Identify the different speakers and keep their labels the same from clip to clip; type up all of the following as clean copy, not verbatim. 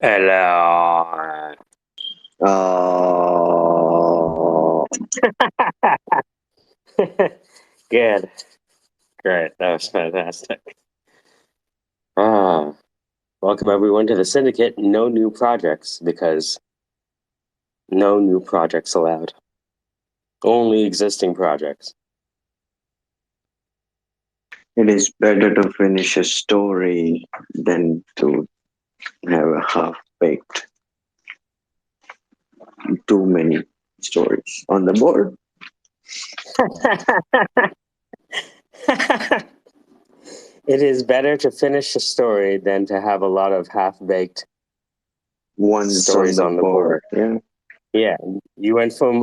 Speaker 1: Hello.
Speaker 2: Oh,
Speaker 1: Good. Great. That was fantastic. Ah, welcome everyone to the Syndicate No New Projects because no new projects allowed. Only existing projects.
Speaker 2: it is better to finish a story than to have a half-baked too many stories on the board.
Speaker 1: It is better to finish a story than to have a lot of half-baked
Speaker 2: Once on
Speaker 1: stories
Speaker 2: the
Speaker 1: on the board.
Speaker 2: board, yeah.
Speaker 1: Yeah, you went from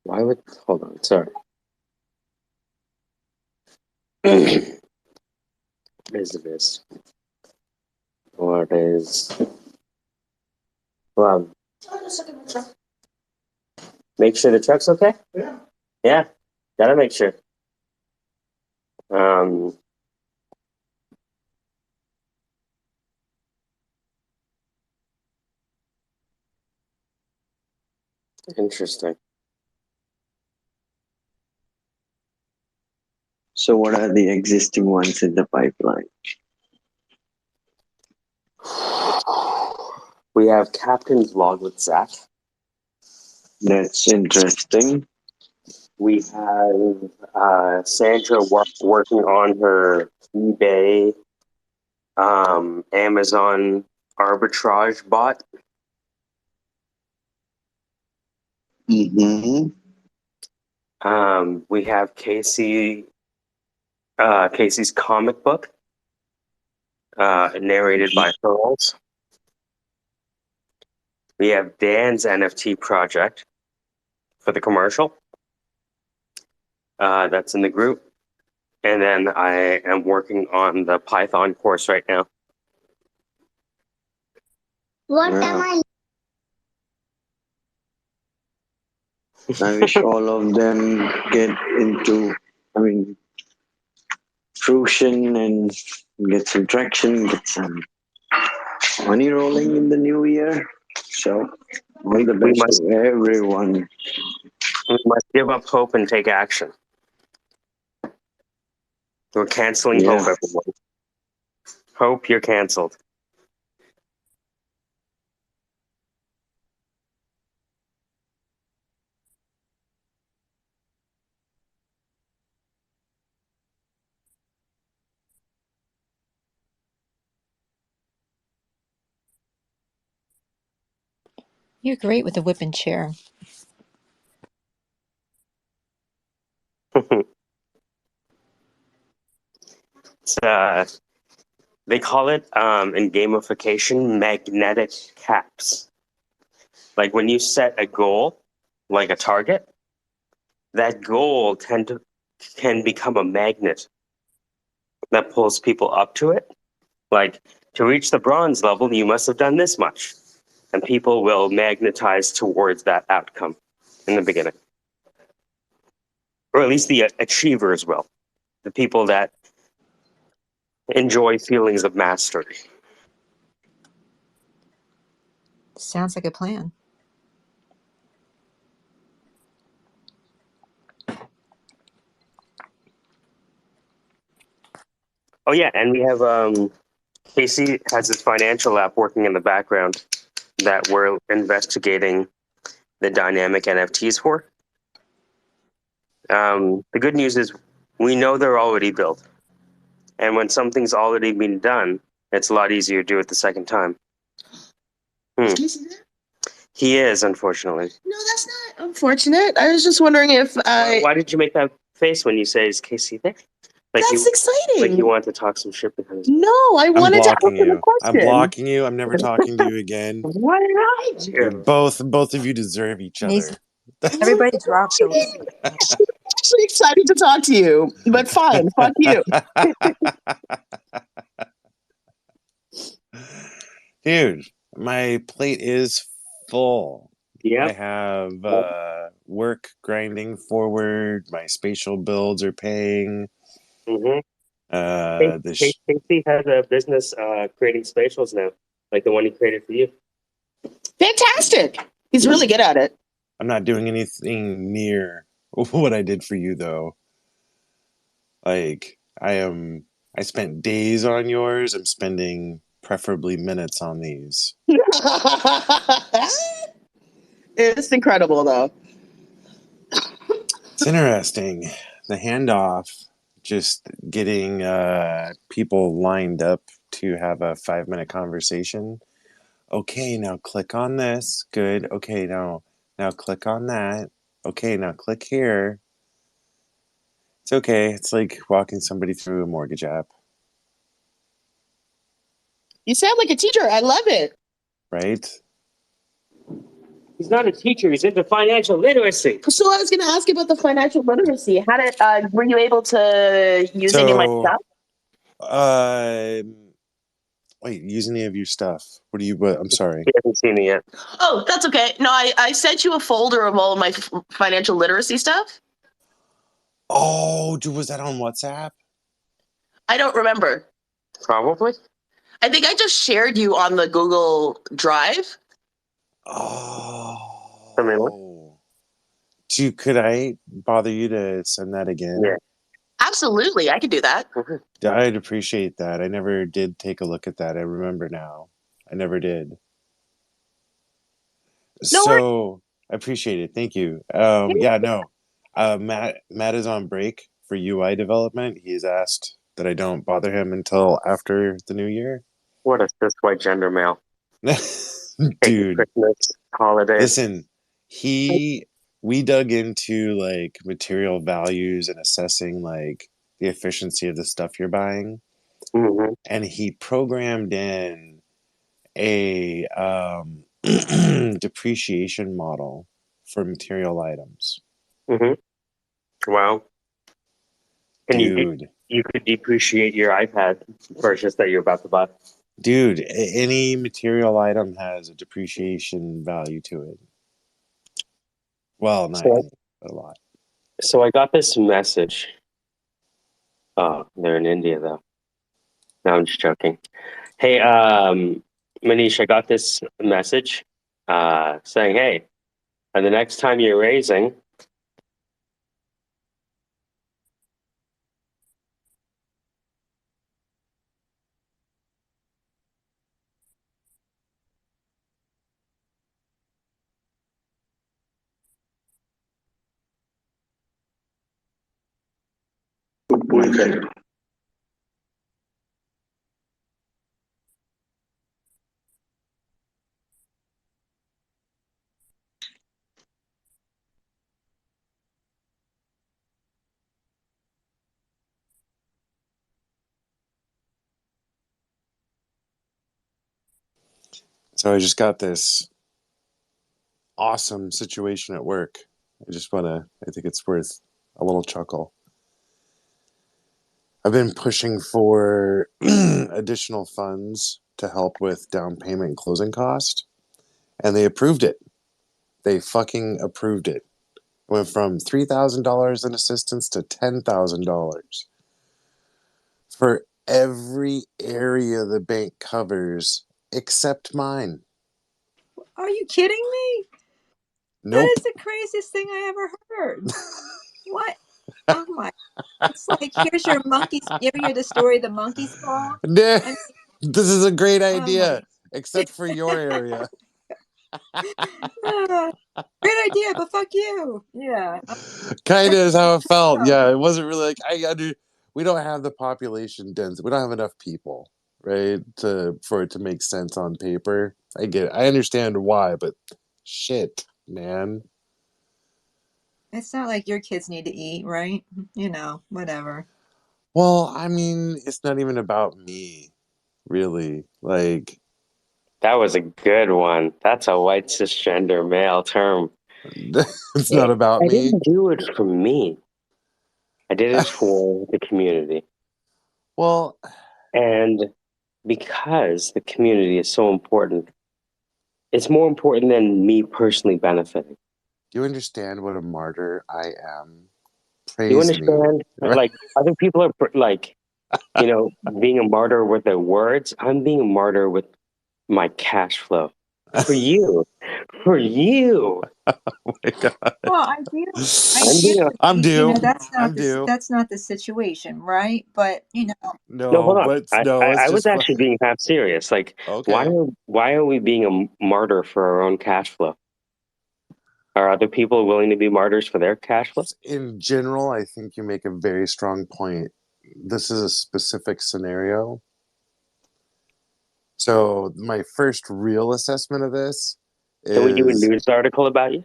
Speaker 1: why would hold on, sorry. Is this what is well make sure the truck's okay? Yeah, gotta make sure. Um Interesting.
Speaker 2: So, what are the existing ones in the pipeline?
Speaker 1: We have Captain's Log with Zach.
Speaker 2: That's interesting.
Speaker 1: We have Sandra working on her eBay, Amazon arbitrage bot.
Speaker 2: Mm-hmm.
Speaker 1: We have Casey's comic book, narrated by Pearls. We have Dan's NFT project for the commercial. That's in the group. And then I am working on the Python course right now.
Speaker 2: What am I wish all of them get into, fruition and get some traction, get some money rolling in the new year. So, all the
Speaker 1: We
Speaker 2: best
Speaker 1: must
Speaker 2: to everyone.
Speaker 1: give up hope and take action. We're canceling
Speaker 2: Yeah.
Speaker 1: hope, everyone. Hope you're canceled.
Speaker 3: You're great with the whipping chair.
Speaker 1: It's, they call it in gamification magnetic caps. Like when you set a goal, like a target, that goal can become a magnet that pulls people up to it. Like to reach the bronze level, you must have done this much, and people will magnetize towards that outcome in the beginning, or at least the achievers will. The people that enjoy feelings of mastery.
Speaker 3: Sounds like a plan.
Speaker 1: Oh yeah, and we have Casey has his financial app working in the background that we're investigating the dynamic NFTs for. The good news is we know they're already built, and when something's already been done, it's a lot easier to do it the second time.
Speaker 4: Is Casey there?
Speaker 1: He is, unfortunately.
Speaker 4: No, that's not unfortunate. I was just wondering if
Speaker 1: Why did you make that face when you say, "Is Casey there?" Like
Speaker 4: that's exciting.
Speaker 1: Like you want to talk some shit behind his
Speaker 4: No, I
Speaker 5: I'm
Speaker 4: wanted to
Speaker 5: blocking
Speaker 4: ask him a
Speaker 5: you.
Speaker 4: question.
Speaker 5: I'm blocking you. I'm never talking to you again.
Speaker 1: Why did I
Speaker 5: You're
Speaker 1: do?
Speaker 5: both of you deserve each
Speaker 3: Needs-
Speaker 5: other.
Speaker 3: Everybody drop
Speaker 4: She-
Speaker 3: those.
Speaker 4: She's actually excited to talk to you, but fine, fuck you.
Speaker 5: Dude, my plate is full. I
Speaker 1: Yep.
Speaker 5: have work grinding forward. My spatial builds are paying.
Speaker 1: Mm-hmm.
Speaker 5: The
Speaker 1: Casey has a business creating spatials now, like the one he created for you.
Speaker 4: Fantastic. He's really good at it.
Speaker 5: I'm not doing anything near what I did for you, though. Like, I spent days on yours. I'm spending preferably minutes on these.
Speaker 4: It's incredible, though.
Speaker 5: It's interesting. The handoff, just getting people lined up to have a 5-minute conversation. Okay, now click on this. Good. Okay, now click on that. Okay, now click here. It's okay. It's like walking somebody through a mortgage app,
Speaker 4: You sound like a teacher. I love it.
Speaker 5: right?
Speaker 1: He's not a teacher. He's into financial literacy.
Speaker 4: So I was going to ask you about the financial literacy. How did were you able to use any of my
Speaker 5: So,
Speaker 4: stuff?
Speaker 5: wait, use any of your stuff. What, I'm sorry.
Speaker 1: He hasn't seen it yet.
Speaker 4: Oh, that's okay. No, I sent you a folder of all of my financial literacy stuff.
Speaker 5: Oh, was that on WhatsApp?
Speaker 4: I don't remember.
Speaker 1: Probably.
Speaker 4: I think I just shared you on the Google Drive.
Speaker 1: I mean, what?
Speaker 5: Oh. Could I bother you to send that again?
Speaker 1: Yeah.
Speaker 4: Absolutely, I could do that.
Speaker 5: I'd appreciate that. I never did take a look at that. I remember now. I never did.
Speaker 4: No worries.
Speaker 5: So I appreciate it. Thank you. Yeah, no. Matt is on break for UI development. He's asked that I don't bother him until after the new year.
Speaker 1: What a cis white gender male.
Speaker 5: Dude,
Speaker 1: Christmas, holidays.
Speaker 5: listen, we dug into like material values and assessing like the efficiency of the stuff you're buying,
Speaker 1: Mm-hmm.
Speaker 5: and he programmed in a depreciation model for material items.
Speaker 1: Mm-hmm. Wow. And
Speaker 5: Dude,
Speaker 1: you could depreciate your iPad purchase that you're about to buy.
Speaker 5: dude, any material item has a depreciation value to it. Well, not
Speaker 1: So,
Speaker 5: any, but a lot.
Speaker 1: so I got this message. Oh, they're in India though. No, I'm just joking. Hey, Manish, I got this message saying, hey, and the next time you're raising,
Speaker 2: Good point, sir.
Speaker 5: So I just got this awesome situation at work. I think it's worth a little chuckle. I've been pushing for additional funds to help with down payment and closing cost, and they approved it. They fucking approved it. It went from $3,000 in assistance to $10,000 for every area the bank covers except mine.
Speaker 3: Are you kidding me? That
Speaker 5: Nope.
Speaker 3: is the craziest thing I ever heard. What? Oh my! It's like here's your monkey's. You ever hear the story of the monkey's paw?
Speaker 5: Nah,
Speaker 3: I mean,
Speaker 5: this is a great
Speaker 3: oh my!
Speaker 5: idea, except for your area.
Speaker 3: Ah, great idea, but fuck you. Yeah.
Speaker 5: Kind of is how it felt.
Speaker 3: Oh,
Speaker 5: Yeah, it wasn't really like we don't have the population density. We don't have enough people, right? For it to make sense on paper. I get it. I understand why, but shit, man.
Speaker 3: it's not like your kids need to eat, right? You know, whatever.
Speaker 5: Well, I mean, it's not even about me, really. Like,
Speaker 1: that was a good one. That's a white cisgender male term.
Speaker 5: it's not about
Speaker 1: I
Speaker 5: me.
Speaker 1: didn't do it for me. I did it for the community.
Speaker 5: Well,
Speaker 1: And because the community is so important, It's more important than me personally benefiting.
Speaker 5: Do you understand what a martyr I am?
Speaker 1: You
Speaker 5: Praise me.
Speaker 1: understand? Like other people are like, being a martyr with their words. I'm being a martyr with my cash flow for you, for you.
Speaker 5: Oh my God.
Speaker 3: Well,
Speaker 1: I'm being a,
Speaker 5: I'm due. I'm
Speaker 3: the
Speaker 5: due.
Speaker 3: that's not the situation, right? But
Speaker 1: no,
Speaker 5: No,
Speaker 1: hold on.
Speaker 5: but no, it's
Speaker 1: I was
Speaker 5: just
Speaker 1: actually being half serious. Like,
Speaker 5: okay.
Speaker 1: why are we being a martyr for our own cash flow? Are other people willing to be martyrs for their cash flow?
Speaker 5: In general, I think you make a very strong point. This is a specific scenario. So my first real assessment of this
Speaker 1: Can we do a
Speaker 5: is,
Speaker 1: news article about you?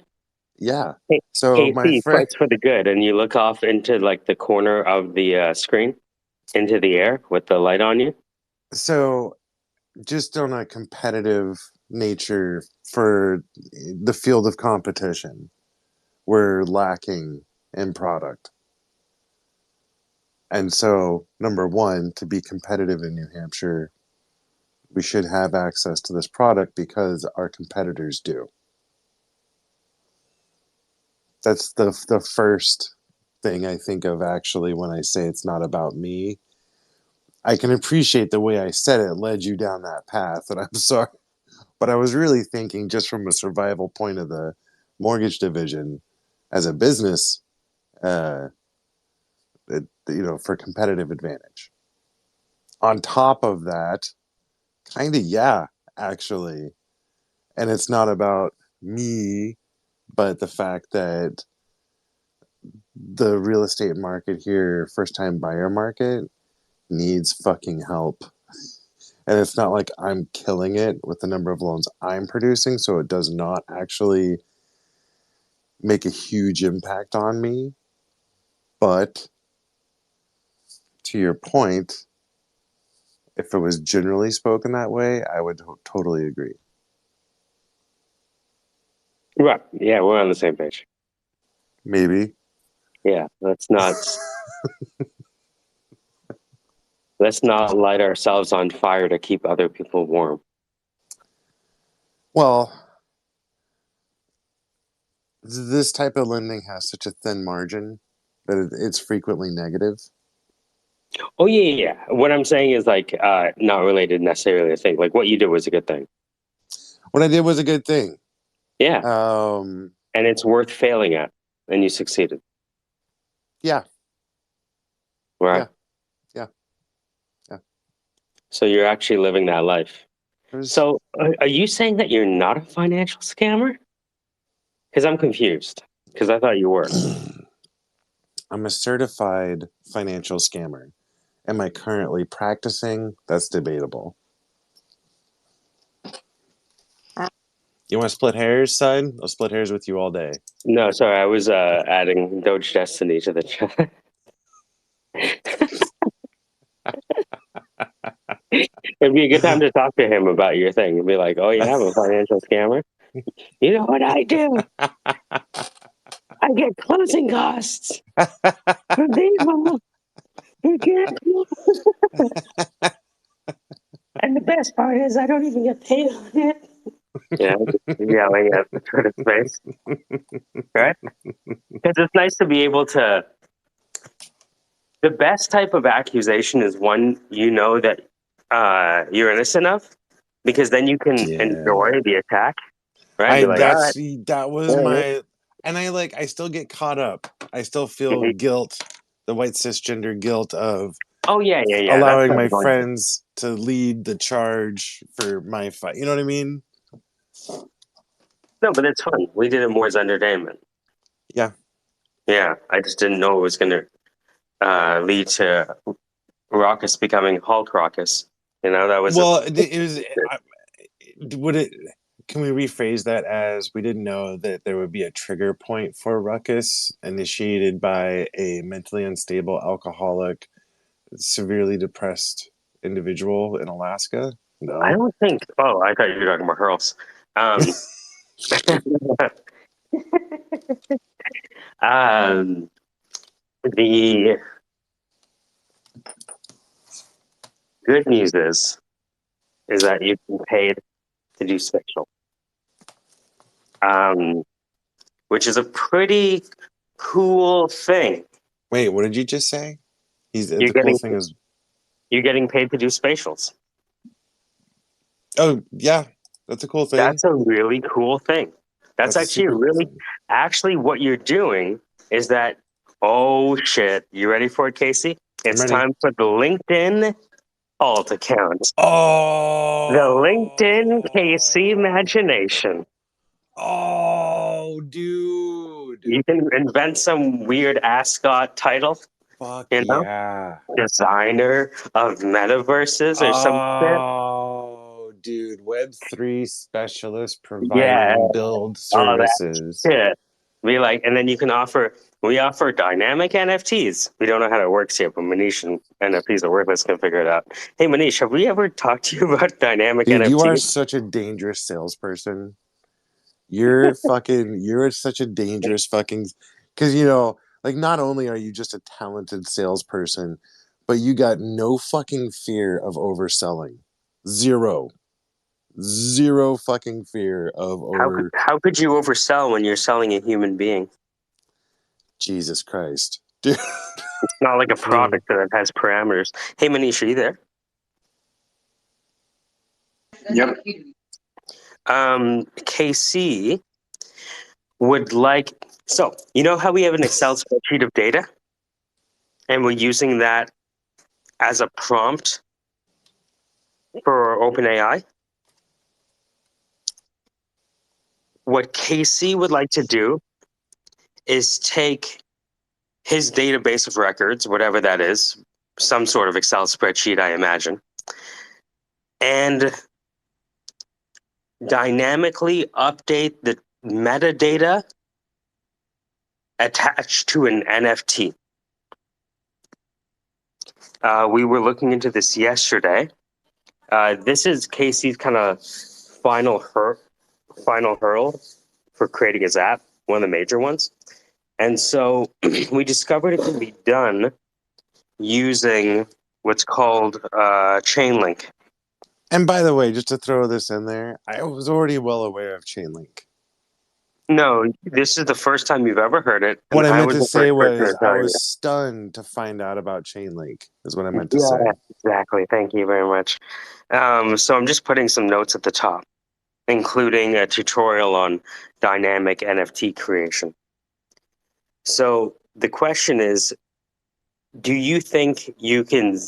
Speaker 5: yeah.
Speaker 1: Hey,
Speaker 5: So my
Speaker 1: KC
Speaker 5: friend,
Speaker 1: fights for the good, and you look off into like the corner of the screen, into the air with the light on you.
Speaker 5: so just on a competitive nature for the field of competition, we're lacking in product. And so, number one, to be competitive in New Hampshire, we should have access to this product because our competitors do. That's the first thing I think of actually when I say it's not about me. I can appreciate the way I said it led you down that path, and I'm sorry. But I was really thinking just from a survival point of the mortgage division as a business, uh, for competitive advantage. On top of that, kind of, yeah, actually. And it's not about me, but the fact that the real estate market here, first time buyer market, needs fucking help. And it's not like I'm killing it with the number of loans I'm producing, so it does not actually make a huge impact on me. But to your point, if it was generally spoken that way, I would totally agree.
Speaker 1: Right. Yeah, we're on the same page.
Speaker 5: Maybe.
Speaker 1: Yeah, let's not light ourselves on fire to keep other people warm.
Speaker 5: Well, this type of lending has such a thin margin that it's frequently negative.
Speaker 1: Oh yeah. What I'm saying is like not related necessarily to thing. Like what you did was a good thing.
Speaker 5: What I did was a good thing.
Speaker 1: Yeah.
Speaker 5: Um,
Speaker 1: And it's worth failing at. And you succeeded.
Speaker 5: yeah,
Speaker 1: Right?
Speaker 5: yeah, yeah, yeah.
Speaker 1: So you're actually living that life.
Speaker 5: There's,
Speaker 1: So are you saying that you're not a financial scammer? Because I'm confused. Because I thought you were.
Speaker 5: I'm a certified financial scammer. Am I currently practicing? That's debatable. You want to split hairs, son? I'll split hairs with you all day.
Speaker 1: No, sorry, I was adding Doge Destiny to the chat. It'd be a good time to talk to him about your thing. You'd be like, "Oh yeah, I'm a financial scammer. You know what I do? I get closing costs for people who can't." And the best part is, I don't even get paid on it. Yeah, just yelling at Twitter's face, right? Because it's nice to be able to. The best type of accusation is one you know that you're innocent of, because then you can
Speaker 5: Yeah.
Speaker 1: enjoy the attack, right? Be like, all right,
Speaker 5: That was
Speaker 1: all right.
Speaker 5: my, and I still get caught up. I still feel
Speaker 1: Mhm.
Speaker 5: guilt, the white cisgender guilt of
Speaker 1: Oh yeah. That's
Speaker 5: allowing
Speaker 1: not
Speaker 5: my
Speaker 1: going.
Speaker 5: friends to lead the charge for my fight. You know what I mean?
Speaker 1: No, but it's fun. We did it more as entertainment.
Speaker 5: Yeah.
Speaker 1: Yeah, I just didn't know it was going to lead to Raucus becoming Hulk Raucus. That was a.
Speaker 5: Well, it was. Would it? Can we rephrase that as we didn't know that there would be a trigger point for ruckus initiated by a mentally unstable, alcoholic, severely depressed individual in Alaska?
Speaker 1: I
Speaker 5: No.
Speaker 1: don't think. Oh, I thought you were talking about Hurls. Um, um, the good news is that you've been paid to do special. which is a pretty cool thing.
Speaker 5: Wait, what did you just say?
Speaker 1: You're
Speaker 5: The cool thing is.
Speaker 1: you're getting paid to do spatials.
Speaker 5: Oh yeah, that's a cool thing.
Speaker 1: That's a really cool thing. That's
Speaker 5: a
Speaker 1: actually
Speaker 5: super cool thing.
Speaker 1: actually what you're doing is that. Oh shit! You ready for it, Casey? It's
Speaker 5: ready.
Speaker 1: time for the LinkedIn alt account.
Speaker 5: Oh,
Speaker 1: The LinkedIn Casey imagination.
Speaker 5: Oh, dude!
Speaker 1: You can invent some weird ascot title.
Speaker 5: Fuck
Speaker 1: You know,
Speaker 5: yeah!
Speaker 1: designer of metaverses or some shit.
Speaker 5: Oh, dude! Web3 specialist
Speaker 1: Yeah,
Speaker 5: providing build
Speaker 1: all that
Speaker 5: services.
Speaker 1: shit. And then you can we offer dynamic NFTs. We don't know how it works yet, but Manish and NFTs are worthless can figure it out. Hey Manish, have we ever talked to you about dynamic
Speaker 5: Dude,
Speaker 1: NFTs?
Speaker 5: you are such a dangerous salesperson. You're such a dangerous fucking, because like not only are you just a talented salesperson, but you got no fucking fear of overselling. Zero fucking fear of over.
Speaker 1: How could you oversell when you're selling a human being?
Speaker 5: Jesus Christ, dude.
Speaker 1: It's not like a product that has parameters. Hey Manish, are you there?
Speaker 2: Yep.
Speaker 1: KC would like, so you know how we have an Excel spreadsheet of data and we're using that as a prompt for OpenAI? What KC would like to do is take his database of records, whatever that is, some sort of Excel spreadsheet, I imagine, and dynamically update the metadata attached to an NFT. We were looking into this yesterday. This is Casey's kind of final hurl for creating his app, one of the major ones. And so we discovered it can be done using what's called Chainlink.
Speaker 5: And by the way, just to throw this in there, I was already well aware of Chainlink.
Speaker 1: No, this is the first time you've ever heard it.
Speaker 5: What I meant
Speaker 1: was
Speaker 5: to
Speaker 1: the
Speaker 5: say
Speaker 1: first person
Speaker 5: was
Speaker 1: to
Speaker 5: I
Speaker 1: tell you.
Speaker 5: was stunned to find out about Chainlink, is what I meant to
Speaker 1: Yeah,
Speaker 5: say.
Speaker 1: exactly. Thank you very much. So I'm just putting some notes at the top, including a tutorial on dynamic NFT creation. So the question is, do you think you can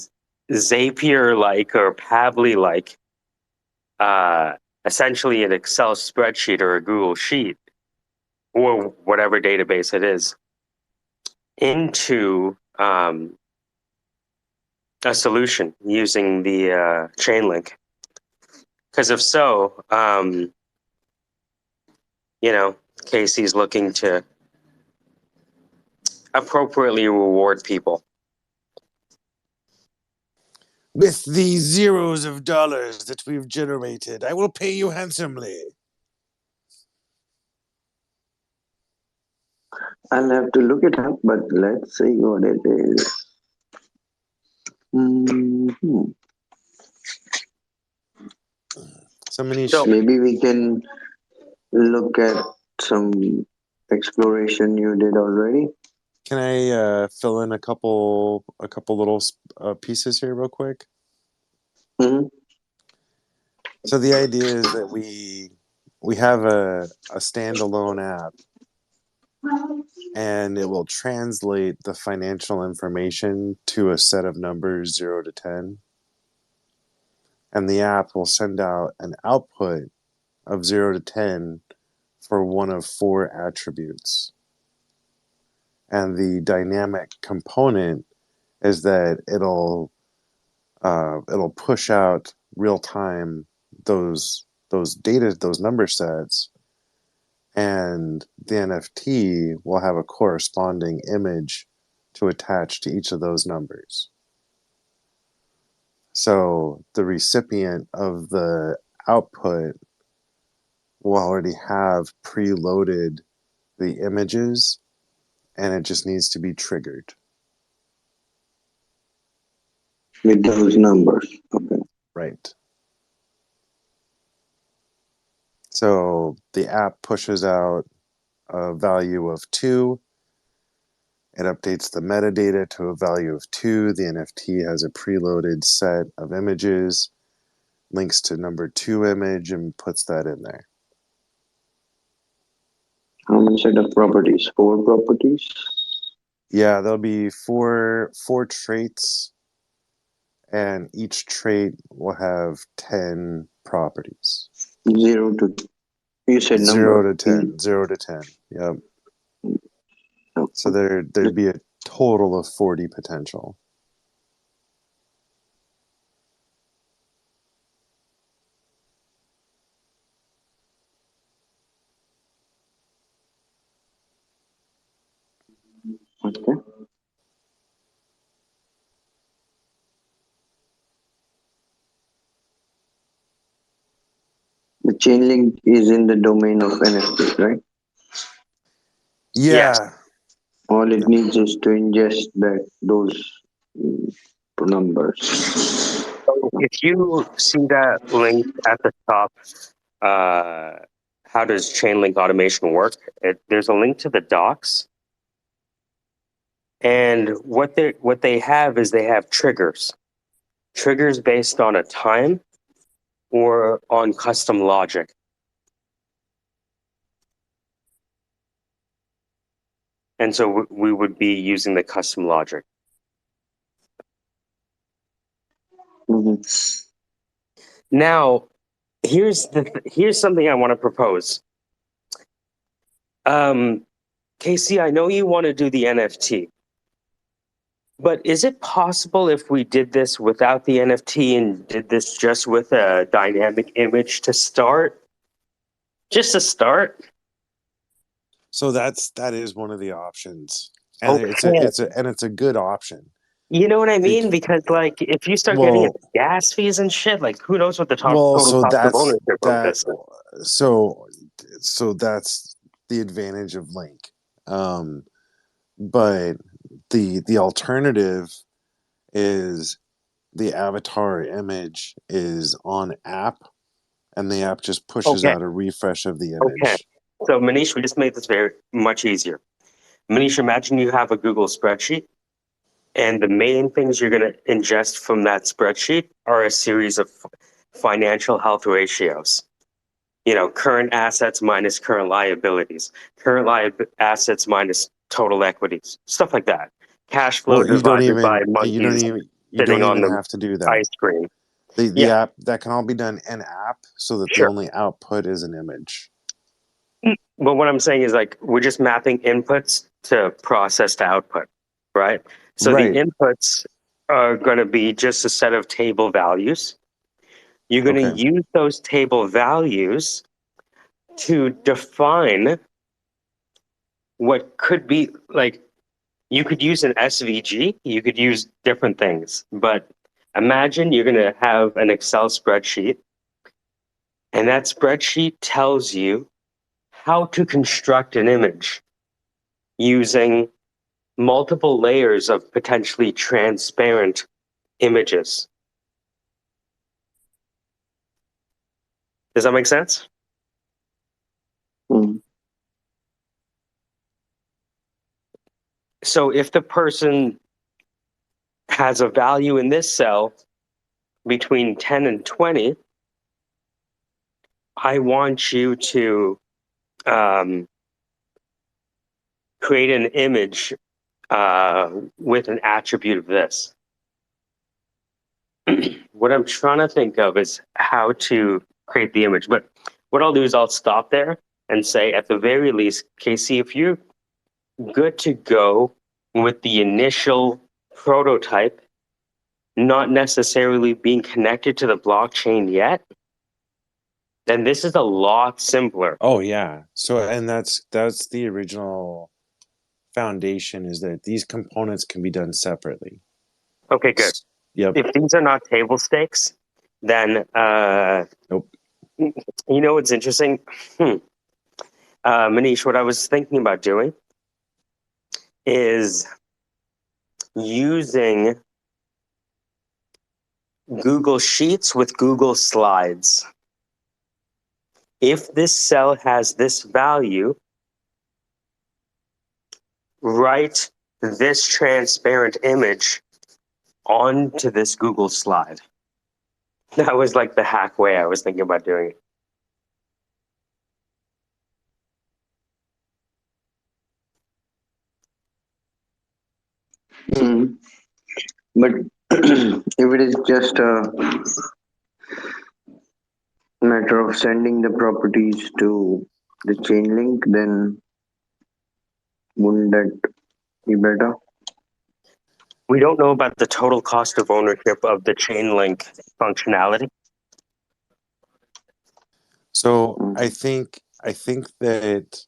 Speaker 1: Zapier-like or Pabbly-like, essentially an Excel spreadsheet or a Google Sheet or whatever database it is, into a solution using the Chainlink? Because if so, Casey's looking to appropriately reward people.
Speaker 5: With the zeros of dollars that we've generated, I will pay you handsomely.
Speaker 2: I'll have to look it up, but let's see what it is. Mm-hmm.
Speaker 5: So
Speaker 2: maybe we can look at some exploration you did already.
Speaker 5: can I fill in a couple little pieces here real quick?
Speaker 2: Mm-hmm.
Speaker 5: So the idea is that we have a standalone app, and it will translate the financial information to a set of numbers 0 to 10. And the app will send out an output of 0 to 10 for one of 4 attributes. And the dynamic component is that it'll push out real time those number sets, and the NFT will have a corresponding image to attach to each of those numbers. So the recipient of the output will already have preloaded the images, and it just needs to be triggered.
Speaker 2: With those numbers. Okay.
Speaker 5: Right. So the app pushes out a value of 2. It updates the metadata to a value of 2. The NFT has a preloaded set of images, links to number 2 image, and puts that in there.
Speaker 2: How many set of properties? 4 properties?
Speaker 5: Yeah, there'll be four traits, and each trait will have 10 properties.
Speaker 2: 0 to, you said
Speaker 5: 0
Speaker 2: number.
Speaker 5: to 10. 0 to 10. Yep. So there'd be a total of 40 potential.
Speaker 2: Okay. The chain link is in the domain of NFTs, right?
Speaker 5: Yeah.
Speaker 2: All it needs is to ingest those mm, numbers.
Speaker 1: So if you see that link at the top, how does Chainlink automation work? There's a link to the docs, and what they have is they have triggers based on a time or on custom logic. And so we would be using the custom logic.
Speaker 2: Mhm.
Speaker 1: Now, here's something I want to propose. Casey, I know you want to do the NFT, but is it possible if we did this without the NFT and did this just with a dynamic image to start? Just to start?
Speaker 5: So that is one of the options. And
Speaker 1: Okay.
Speaker 5: it's a good option.
Speaker 1: You know what I mean? Because like if you start getting into gas fees and shit, like who knows what the total
Speaker 5: so
Speaker 1: cost of
Speaker 5: that's
Speaker 1: ownership of
Speaker 5: that
Speaker 1: this is.
Speaker 5: so that's the advantage of Link. But the alternative is the avatar image is on app, and the app just pushes
Speaker 1: Okay.
Speaker 5: out a refresh of the
Speaker 1: Okay.
Speaker 5: image.
Speaker 1: So Manish, we just made this very much easier. Manish, imagine you have a Google spreadsheet, and the main things you're going to ingest from that spreadsheet are a series of financial health ratios. You know, current assets minus current liabilities, assets minus total equities, stuff like that. Cash flow
Speaker 5: Well,
Speaker 1: divided by
Speaker 5: you don't
Speaker 1: monkeys sitting on
Speaker 5: even
Speaker 1: the
Speaker 5: have to do that.
Speaker 1: ice cream.
Speaker 5: The
Speaker 1: Yeah,
Speaker 5: app that can all be done in app, so that the
Speaker 1: sure.
Speaker 5: only output is an image.
Speaker 1: But what I'm saying is like we're just mapping inputs to process to output, right? So the
Speaker 5: Right.
Speaker 1: inputs are going to be just a set of table values. You're going
Speaker 5: Okay.
Speaker 1: to use those table values to define what could be like you could use an SVG, you could use different things, but imagine you're going to have an Excel spreadsheet, and that spreadsheet tells you how to construct an image using multiple layers of potentially transparent images. Does that make sense?
Speaker 2: Mm.
Speaker 1: So if the person has a value in this cell between 10 and 20, I want you to create an image with an attribute of this. What I'm trying to think of is how to create the image. But what I'll do is I'll stop there and say, at the very least, Casey, if you're good to go with the initial prototype, not necessarily being connected to the blockchain yet, then this is a lot simpler.
Speaker 5: Oh yeah. So and that's the original foundation, is that these components can be done separately.
Speaker 1: Okay, good.
Speaker 5: Yep.
Speaker 1: If these are not table stakes, then
Speaker 5: Nope.
Speaker 1: you know what's interesting? Manish, what I was thinking about doing is using Google Sheets with Google Slides. if this cell has this value, write this transparent image onto this Google slide. That was like the hack way I was thinking about doing it.
Speaker 2: But if it is just a matter of sending the properties to the chain link, then wouldn't that be better?
Speaker 1: We don't know about the total cost of ownership of the chain link functionality.
Speaker 5: So I think that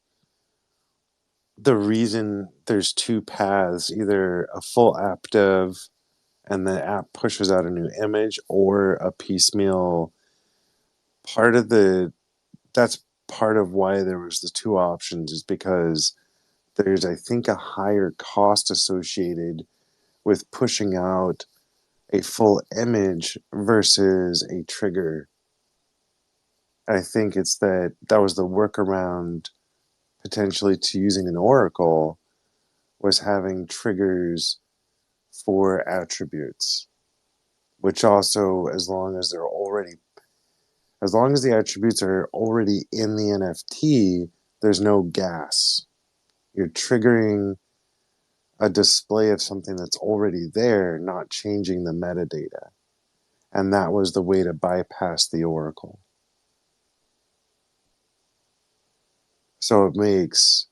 Speaker 5: the reason there's two paths, either a full app dev and the app pushes out a new image, or a piecemeal, that's part of why there was the two options, is because there's, I think, a higher cost associated with pushing out a full image versus a trigger. I think it's that was the workaround potentially to using an oracle, was having triggers for attributes, which also, as long as the attributes are already in the NFT, there's no gas. You're triggering a display of something that's already there, not changing the metadata. And that was the way to bypass the oracle. So it makes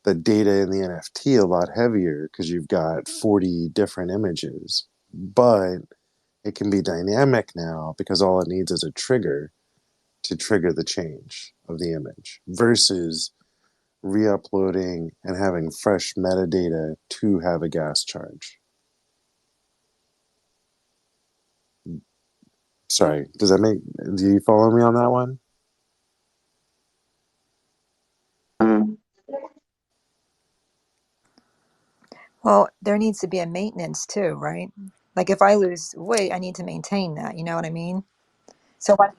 Speaker 5: the data in the NFT a lot heavier because you've got 40 different images. But it can be dynamic now because all it needs is a trigger to trigger the change of the image versus re-uploading and having fresh metadata to have a gas charge. Sorry, do you follow me on that one?
Speaker 3: Well, there needs to be a maintenance too, right? Like if I lose weight, I need to maintain that. You know what I mean? So why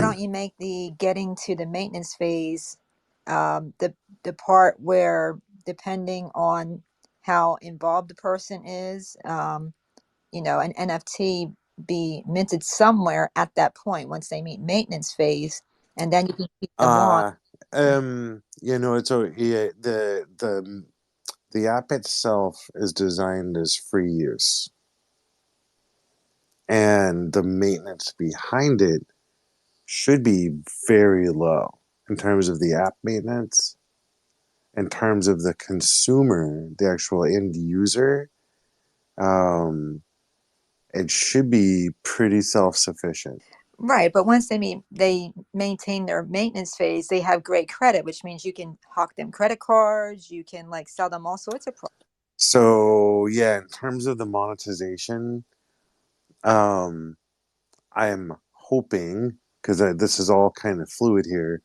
Speaker 3: don't you make the getting to the maintenance phase, the part where, depending on how involved the person is, an NFT be minted somewhere at that point once they meet maintenance phase, and then you can keep them on.
Speaker 5: The app itself is designed as free use, and the maintenance behind it should be very low in terms of the app maintenance. In terms of the consumer, the actual end user, it should be pretty self-sufficient.
Speaker 3: Right, but once they maintain their maintenance phase, they have great credit, which means you can hawk them credit cards, you can like sell them all sorts of products.
Speaker 5: So yeah, in terms of the monetization, I am hoping, because this is all kind of fluid here,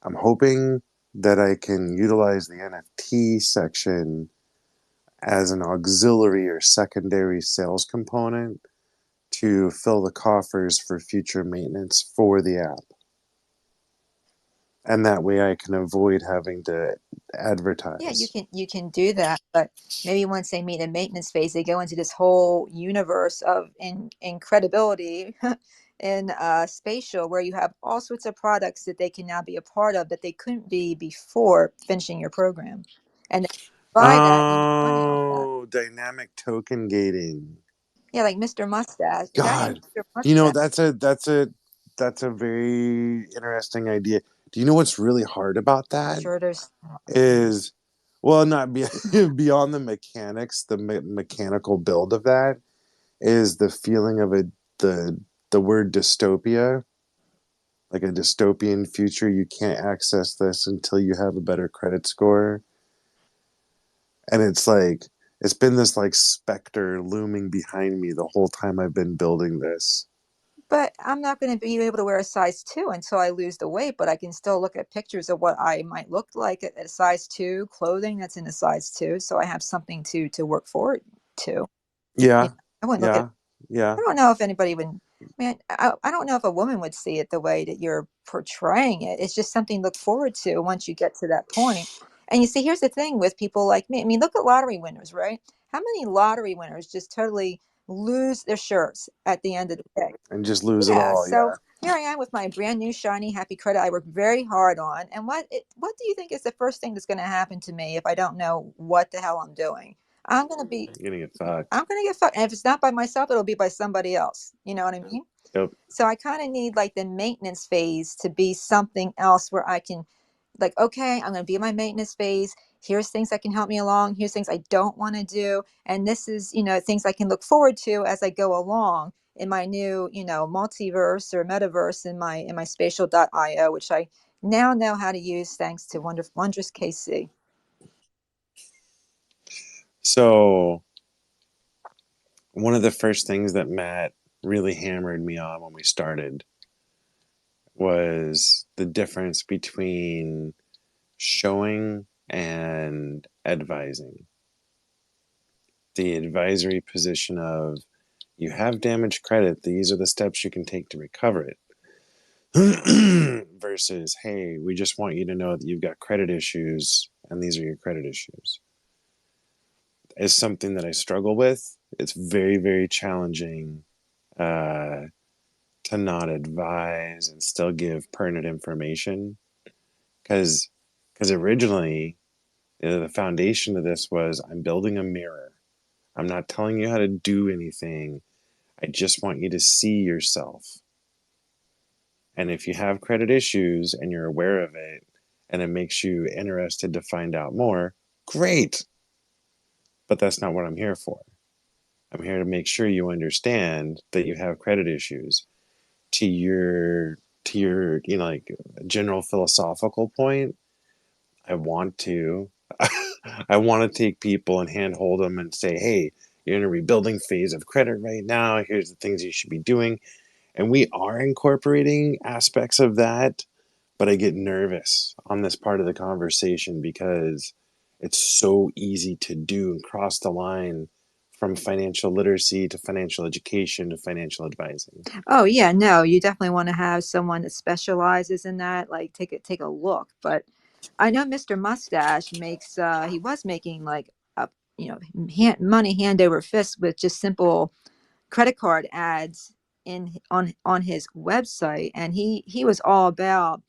Speaker 5: I'm hoping that I can utilize the NFT section as an auxiliary or secondary sales component to fill the coffers for future maintenance for the app. And that way I can avoid having to advertise.
Speaker 3: Yeah, you can do that, but maybe once they meet a maintenance phase, they go into this whole universe of incredibility in spatial, where you have all sorts of products that they can now be a part of that they couldn't be before finishing your program. And then buy that, you make money off that.
Speaker 5: Oh, dynamic token gating.
Speaker 3: Yeah, like Mr. Mustache. A guy named
Speaker 5: God,
Speaker 3: Mr. Mustache.
Speaker 5: that's a very interesting idea. Do you know what's really hard about that?
Speaker 3: Sure, there's
Speaker 5: Is, well, not be, beyond the mechanics, the mechanical build of that is the feeling of the word dystopia, like a dystopian future. You can't access this until you have a better credit score, and it's been this like specter looming behind me the whole time I've been building this.
Speaker 3: But I'm not going to be able to wear a size 2 until I lose the weight, but I can still look at pictures of what I might look like at a size 2, clothing that's in a size 2, so I have something to work forward to.
Speaker 5: Yeah,
Speaker 3: I wouldn't look at
Speaker 5: yeah, yeah.
Speaker 3: I don't know if anybody would Man, I don't know if a woman would see it the way that you're portraying it. It's just something to look forward to once you get to that point. And you see, here's the thing with people like me. I mean, look at lottery winners, right? How many lottery winners just totally lose their shirts at the end of the day?
Speaker 5: And just lose it
Speaker 3: Yeah.
Speaker 5: all.
Speaker 3: So
Speaker 5: Yeah.
Speaker 3: here I am with my brand new shiny happy credit I worked very hard on. And what do you think is the first thing that's going to happen to me if I don't know what the hell I'm doing? I'm going to be
Speaker 5: You're gonna get fucked.
Speaker 3: I'm gonna get fucked. And if it's not by myself, it'll be by somebody else. You know what I mean?
Speaker 5: Yep.
Speaker 3: So I kind of need like the maintenance phase to be something else where I can, like, okay, I'm gonna be in my maintenance phase. Here's things that can help me along. Here's things I don't want to do. And this is, things I can look forward to as I go along in my new, multiverse or metaverse in my spatial.io, which I now know how to use thanks to Wondrous KC.
Speaker 5: So one of the first things that Matt really hammered me on when we started was the difference between showing and advising. The advisory position of you have damaged credit, these are the steps you can take to recover it. Versus, hey, we just want you to know that you've got credit issues and these are your credit issues. Is something that I struggle with. It's very, very challenging to not advise and still give pertinent information because originally the foundation of this was I'm building a mirror. I'm not telling you how to do anything. I just want you to see yourself. And if you have credit issues and you're aware of it and it makes you interested to find out more, great. But that's not what I'm here for. I'm here to make sure you understand that you have credit issues. To your like general philosophical point, I want to I want to take people and handhold them and say, hey, you're in a rebuilding phase of credit right now. Here's the things you should be doing. And we are incorporating aspects of that, but I get nervous on this part of the conversation because it's so easy to do and cross the line from financial literacy to financial education to financial advising.
Speaker 3: Oh yeah, no, you definitely want to have someone that specializes in that, like take a look. But I know Mr. Mustache makes he was making like a money hand over fist with just simple credit card ads on his website, and he was all about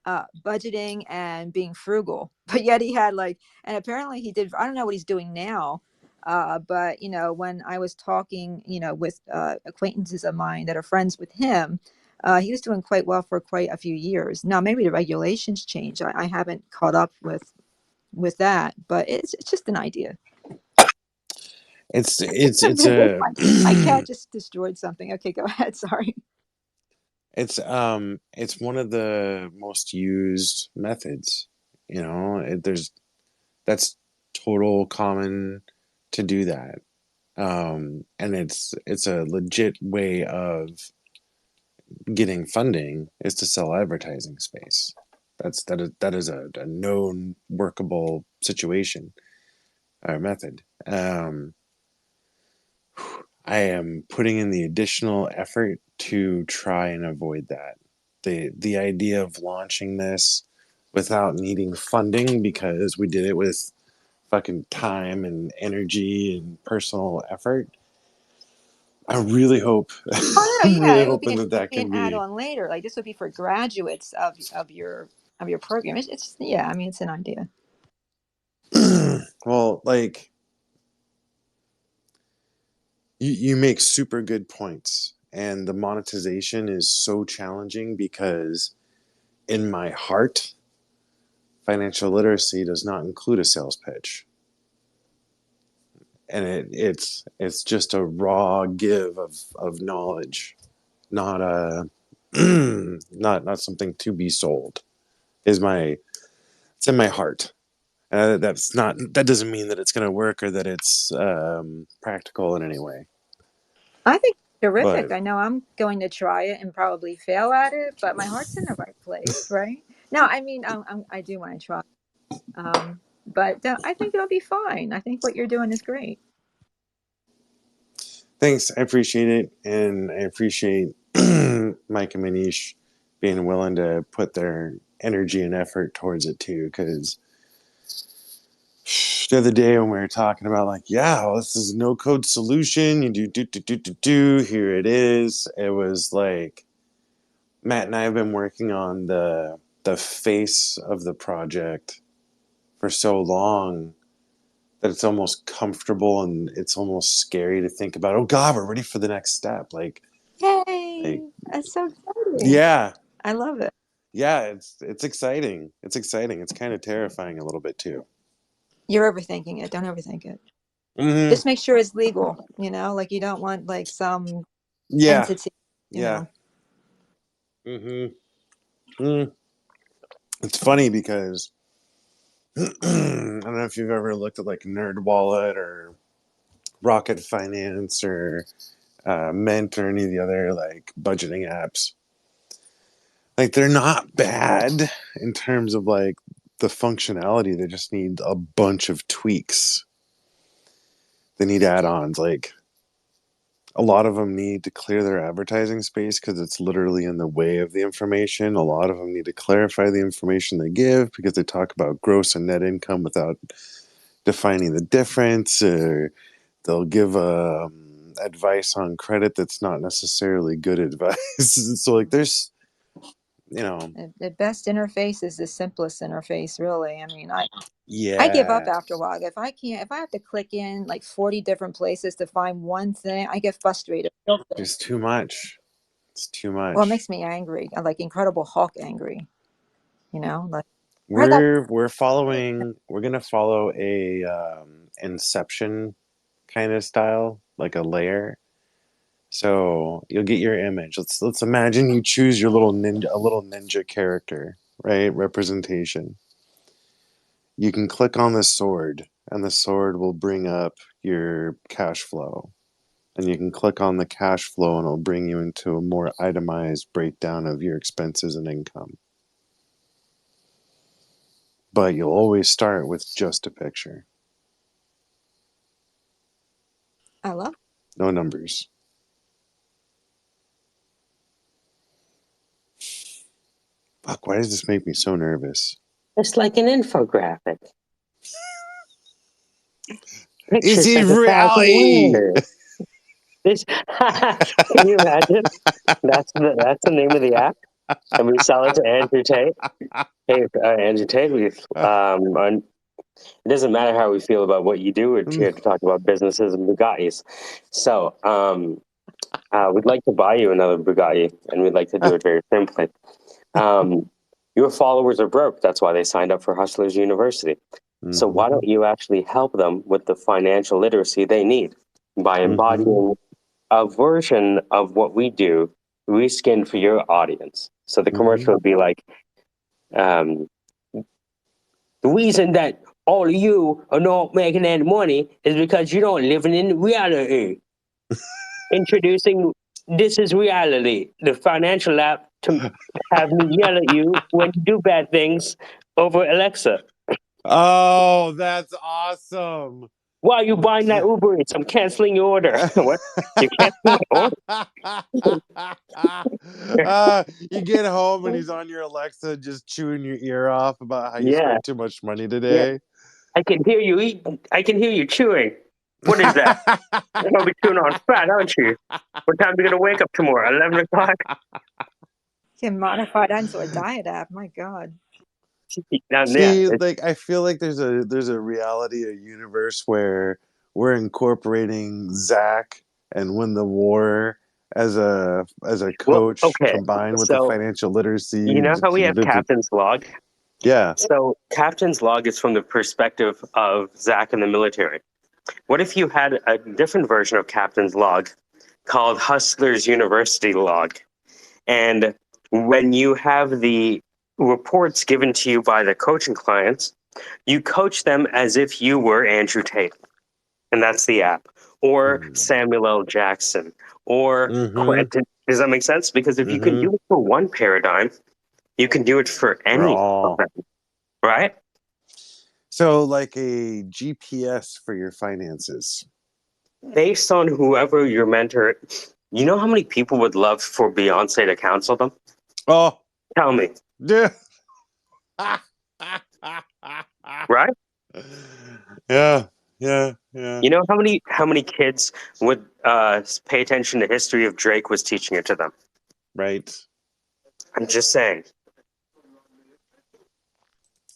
Speaker 3: budgeting and being frugal. But yet he had like, and apparently he did. I don't know what he's doing now. But when I was talking, with acquaintances of mine that are friends with him, he was doing quite well for quite a few years. Now maybe the regulations change. I haven't caught up with that, but it's just an idea.
Speaker 5: It's a
Speaker 3: My cat just destroyed something. Okay, go ahead. Sorry.
Speaker 5: it's one of the most used methods. There's that's total common to do that. And it's a legit way of getting funding is to sell advertising space. That is a known workable situation or method. I am putting in the additional effort to try and avoid that. The idea of launching this without needing funding because we did it with fucking time and energy and personal effort. I really hope
Speaker 3: Oh no,
Speaker 5: I'm
Speaker 3: yeah,
Speaker 5: really
Speaker 3: it would be
Speaker 5: hoping that that
Speaker 3: an
Speaker 5: can be
Speaker 3: add-on later. Like this would be for graduates of your program. It's yeah, I mean it's an idea.
Speaker 5: well, like you make super good points and the monetization is so challenging because in my heart financial literacy does not include a sales pitch and it's just a raw give of knowledge, not a not something to be sold. Is my It's in my heart. That doesn't mean that it's going to work or that it's practical in any way.
Speaker 3: I think it's
Speaker 5: But
Speaker 3: terrific. I know I'm going to try it and probably fail at it, but my heart's in the right place, right? No, I mean I do want to try. But I think it'll be fine. I think what you're doing is great.
Speaker 5: thanks, I appreciate it, and I appreciate Mike and Manish being willing to put their energy and effort towards it too, because the other day when we were talking about like, yeah, well, this is a no code solution, you do, here it is. It was like Matt and I have been working on the face of the project for so long that it's almost comfortable and it's almost scary to think about, oh God, we're ready for the next step. Like
Speaker 3: Yay! That's so exciting.
Speaker 5: yeah.
Speaker 3: I love it.
Speaker 5: Yeah, it's exciting. It's exciting. It's kind of terrifying a little bit too.
Speaker 3: You're overthinking it. Don't overthink it.
Speaker 5: Mm-hmm.
Speaker 3: Just make sure it's legal, you know, like you don't want like some
Speaker 5: Yeah.
Speaker 3: entity, you
Speaker 5: Yeah.
Speaker 3: know.
Speaker 5: Mm-hmm. Mm. It's funny because I don't know if you've ever looked at like NerdWallet or Rocket Finance or Mint or any of the other like budgeting apps. Like they're not bad in terms of like the functionality. They just need a bunch of tweaks. They need add-ons. Like a lot of them need to clear their advertising space because it's literally in the way of the information. A lot of them need to clarify the information they give because they talk about gross and net income without defining the difference. Or they'll give advice on credit that's not necessarily good advice. So like there's, you know,
Speaker 3: The best interface is the simplest interface, really. I mean, I give up
Speaker 5: yeah,
Speaker 3: after a while. If I have to click in like 40 different places to find one thing, I get frustrated.
Speaker 5: just too much. It's too
Speaker 3: Well, it
Speaker 5: much.
Speaker 3: makes me angry. I like Incredible Hulk angry, you know, like where'd that
Speaker 5: We're gonna follow a Inception kind of style, like a layer. So you'll get your image. Let's imagine you choose your a little ninja character, right? Representation. You can click on the sword, and the sword will bring up your cash flow. And you can click on the cash flow, and it'll bring you into a more itemized breakdown of your expenses and income. But you'll always start with just a picture,
Speaker 3: I love?
Speaker 5: no numbers. Fuck, why does this make me so nervous?
Speaker 1: It's like an infographic.
Speaker 5: Is
Speaker 1: Picture
Speaker 5: it
Speaker 1: says 1,000
Speaker 5: reality?
Speaker 1: words. This, can you imagine? That's the name of the app, and we sell it to Andrew Tate. Hey, Andrew Tate, it doesn't matter how we feel about what you do. We're here to talk about businesses and Bugattis. So, we'd like to buy you another Bugatti, and we'd like to do it very simply. Your followers are broke. That's why they signed up for Hustlers University. So why don't you actually help them with the financial literacy they need by embodying a version of what we do, reskinned for your audience? So the commercial would be like, um, the reason that all of you are not making any money is because you don't live in reality. Introducing This Is Reality, the financial app to have me yell at you when you do bad things over Alexa.
Speaker 5: Oh, that's awesome.
Speaker 1: Why are you buying that Uber Eats? I'm canceling your order. What? You canceling my order?
Speaker 5: You get home and he's on your Alexa just chewing your ear off about how you
Speaker 1: Yeah,
Speaker 5: spent too much money
Speaker 1: yeah.
Speaker 5: today.
Speaker 1: I can hear you eating. I can hear you chewing. What is that? You're gonna be chewing on fat, aren't you? What time are you gonna wake up tomorrow? 11 o'clock?
Speaker 3: You can modify that into a diet app. My God.
Speaker 1: Yeah,
Speaker 5: See, like I feel like there's a reality, a universe where we're incorporating Zach and Win the War as a
Speaker 1: well,
Speaker 5: coach
Speaker 1: okay.
Speaker 5: combined with the
Speaker 1: So,
Speaker 5: financial literacy.
Speaker 1: you know how we have Captain's Log?
Speaker 5: Yeah.
Speaker 1: So, Captain's Log is from the perspective of Zach in the military. What if you had a different version of Captain's Log called Hustlers University Log? And when you have the reports given to you by the coaching clients, you coach them as if you were Andrew Tate. And that's the app. Or Samuel L. Jackson. Or Quentin. Does that make sense? Because if you can do it for one paradigm, you can do it for
Speaker 5: For
Speaker 1: any of
Speaker 5: all.
Speaker 1: them. Right?
Speaker 5: So like a GPS for your finances.
Speaker 1: Based on whoever your mentor You know how many people would love for Beyonce to counsel them?
Speaker 5: Oh,
Speaker 1: Tell me,
Speaker 5: yeah.
Speaker 1: right?
Speaker 5: Yeah, yeah, yeah.
Speaker 1: You know how many kids would pay attention to history if Drake was teaching it to them?
Speaker 5: Right.
Speaker 1: I'm just saying.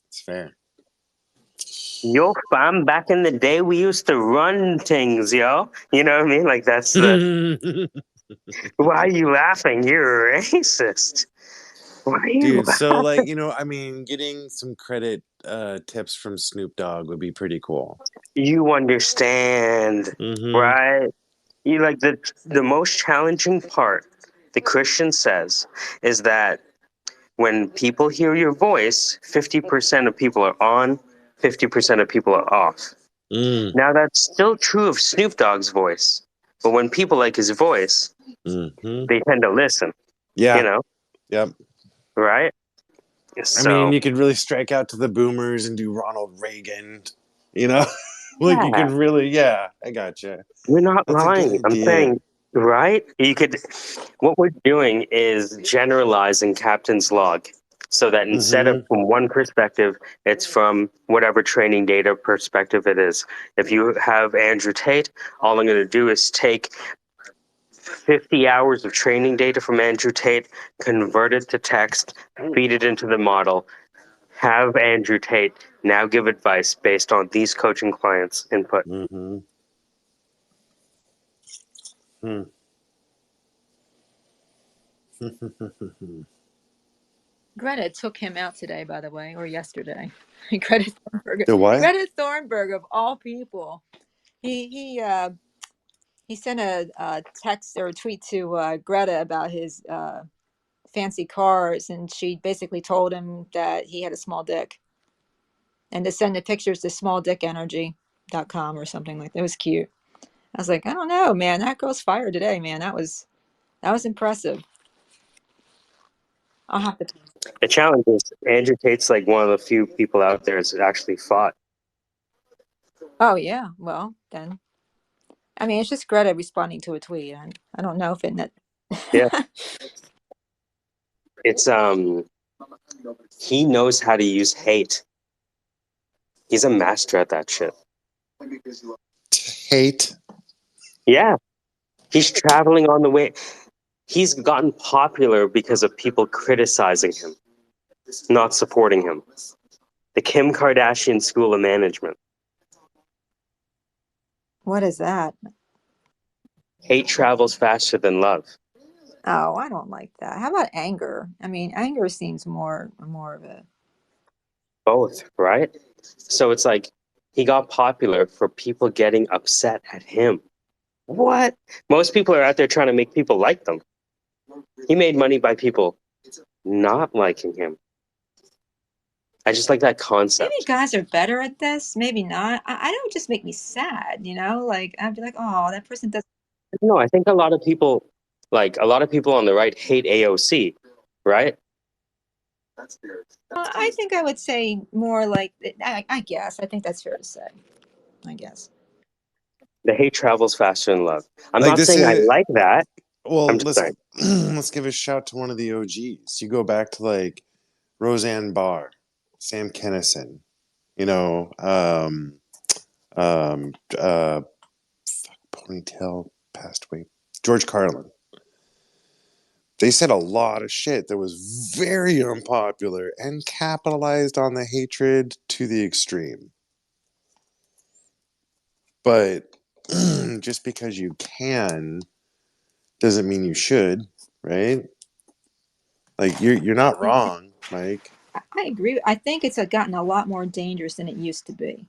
Speaker 5: It's fair.
Speaker 1: Yo, fam, back in the day, we used to run things, yo. You know what I mean? Like, that's the... Why are you laughing? You're racist. Why are you
Speaker 5: Dude, so
Speaker 1: laughing?
Speaker 5: like, I mean, getting some credit tips from Snoop Dogg would be pretty cool.
Speaker 1: You understand,
Speaker 5: Mm-hmm.
Speaker 1: right? You like the most challenging part, the Christian says, is that when people hear your voice, 50% of people are on, 50% of people are off.
Speaker 5: Mm.
Speaker 1: Now that's still true of Snoop Dogg's voice, but when people like his voice,
Speaker 5: Mm-hmm.
Speaker 1: they tend to listen.
Speaker 5: Yeah.
Speaker 1: You know,
Speaker 5: Yep.
Speaker 1: right?
Speaker 5: I mean,
Speaker 1: So
Speaker 5: you could really strike out to the boomers and do Ronald Reagan, like you
Speaker 1: yeah,
Speaker 5: could really, yeah, I gotcha.
Speaker 1: we're not
Speaker 5: That's a good
Speaker 1: lying. I'm
Speaker 5: idea.
Speaker 1: saying, right? You could. What we're doing is generalizing Captain's log, so that instead of
Speaker 5: Mm-hmm.
Speaker 1: from one perspective, it's from whatever training data perspective it is. If you have Andrew Tate, all I'm going to do is take 50 hours of training data from Andrew Tate, convert it to text, feed it into the model, have Andrew Tate now give advice based on these coaching clients' input.
Speaker 5: Mm-hmm. Hmm.
Speaker 3: Greta took him out today, by the way, or yesterday. Greta Thunberg.
Speaker 5: The what?
Speaker 3: Greta Thunberg, of all people, he sent a text or a tweet to Greta about his fancy cars, and she basically told him that he had a small dick, and to send the pictures to smalldickenergy.com or something like that. It was cute. I was like, I don't know, man. That girl's fired today, man. That was impressive. I'll have to.
Speaker 1: The challenge is Andrew Tate's like one of the few people out there that's actually fought.
Speaker 3: Oh yeah. Well, then I mean, it's just Greta responding to a tweet. I don't know if it.
Speaker 1: Yeah. It's he knows how to use hate. He's a master at that shit.
Speaker 5: Hate.
Speaker 1: Yeah. He's traveling on the way. He's gotten popular because of people criticizing him, not supporting him. The Kim Kardashian School of Management.
Speaker 3: What is that?
Speaker 1: Hate travels faster than love.
Speaker 3: Oh, I don't like that. How about anger? I mean, anger seems more of a.
Speaker 1: Both, right? So it's like he got popular for people getting upset at him. What? Most people are out there trying to make people like them. He made money by people not liking him. I just like that concept.
Speaker 3: Maybe guys are better at this. Maybe not. I don't just make me sad. Like I'd be like, oh, that person does.
Speaker 1: No, I think a lot of people, on the right, hate AOC, right?
Speaker 3: I think I would say more like. I guess. I think that's fair to say. I guess.
Speaker 1: The hate travels faster than love. I'm
Speaker 5: Like
Speaker 1: not
Speaker 5: this
Speaker 1: saying I
Speaker 5: is
Speaker 1: like that. I'm
Speaker 5: well.
Speaker 1: just saying.
Speaker 5: Let's give a shout to one of the OGs. You go back to like Roseanne Barr, Sam Kinison. You know, um, uh, ponytail passed away. George Carlin. They said a lot of shit that was very unpopular and capitalized on the hatred to the extreme. But just because you can doesn't mean you should, right? Like you're not wrong, Mike.
Speaker 3: I agree. I think it's gotten a lot more dangerous than it used to be.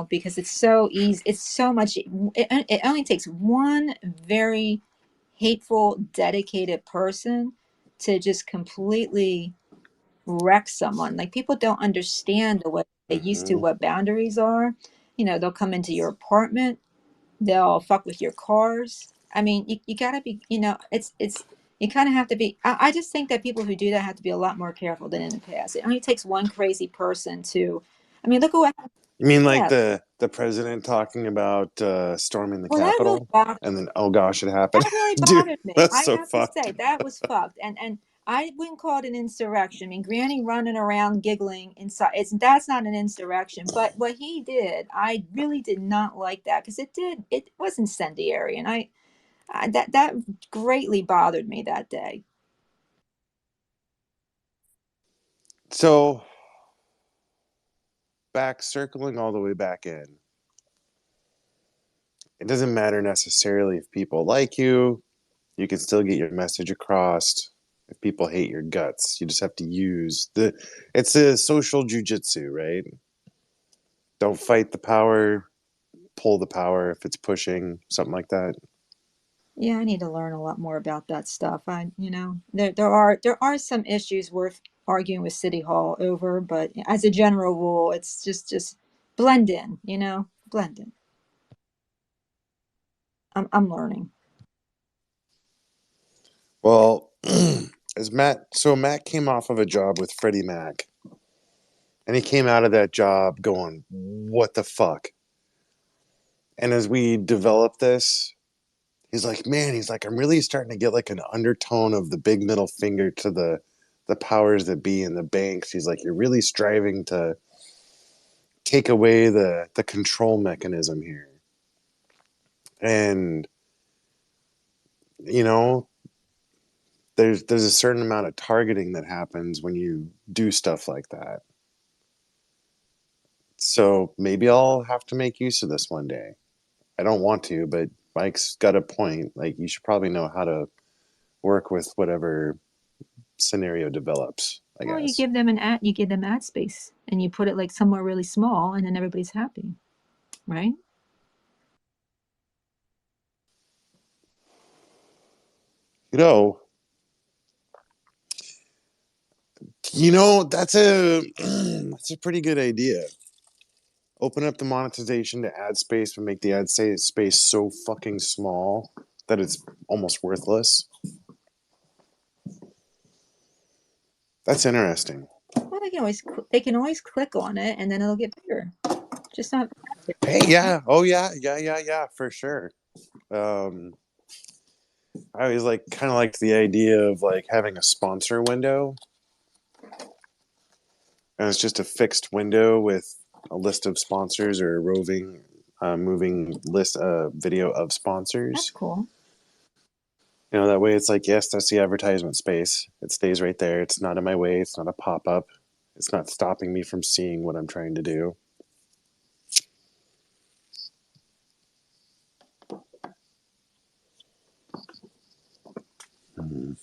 Speaker 3: Because it's so easy. It's so much. It only takes one very hateful, dedicated person to just completely wreck someone. Like people don't understand the way they used to
Speaker 5: Mm-hmm.
Speaker 3: what boundaries are. They'll come into your apartment, they'll fuck with your cars. I mean, you gotta be, it's you kind of have to be. I just think that people who do that have to be a lot more careful than in the past. It only takes one crazy person to. I mean, look at what.
Speaker 5: You mean like
Speaker 3: Yeah,
Speaker 5: the president talking about storming the
Speaker 3: Well, that really
Speaker 5: Capitol,
Speaker 3: bothered
Speaker 5: and then oh gosh, it happened.
Speaker 3: that really
Speaker 5: Dude,
Speaker 3: bothered me.
Speaker 5: that's
Speaker 3: I
Speaker 5: so
Speaker 3: have to
Speaker 5: fucked.
Speaker 3: say that was fucked, and I wouldn't call it an insurrection. I mean, Granny running around giggling inside, that's not an insurrection. But what he did, I really did not like that because it was incendiary, and that greatly bothered me that day.
Speaker 5: So back circling all the way back in. It doesn't matter necessarily if people like you. You can still get your message across. If people hate your guts, you just have to use the. It's a social jujitsu, right? Don't fight the power, pull the power if it's pushing, something like that.
Speaker 3: Yeah, I need to learn a lot more about that stuff. There are some issues worth arguing with City Hall over, but as a general rule, it's just blend in, blend in. I'm learning.
Speaker 5: Well, as Matt came off of a job with Freddie Mac, and he came out of that job going, "What the fuck?" And as we developed this, he's like, "Man," he's like, "I'm really starting to get like an undertone of the big middle finger to the powers that be in the banks." He's like, "You're really striving to take away the control mechanism here." And you know, there's a certain amount of targeting that happens when you do stuff like that. So maybe I'll have to make use of this one day. I don't want to, but Mike's got a point. Like you should probably know how to work with whatever scenario develops, I
Speaker 3: Well,
Speaker 5: guess.
Speaker 3: you give them ad space, and you put it like somewhere really small, and then everybody's happy, right?
Speaker 5: You know, that's a that's a pretty good idea. Open up the monetization to ad space, but make the ad space so fucking small that it's almost worthless. That's interesting.
Speaker 3: Well, they can always click on it, and then it'll get bigger. Just not.
Speaker 5: Hey, yeah, oh yeah, for sure. Um, I always kind of liked the idea of like having a sponsor window, and it's just a fixed window with a list of sponsors or a roving, moving list video of
Speaker 3: That's
Speaker 5: sponsors.
Speaker 3: cool.
Speaker 5: That way it's like, yes, that's the advertisement space. It stays right there. It's not in my way. It's not a pop up. It's not stopping me from seeing what I'm trying to do. Hmm.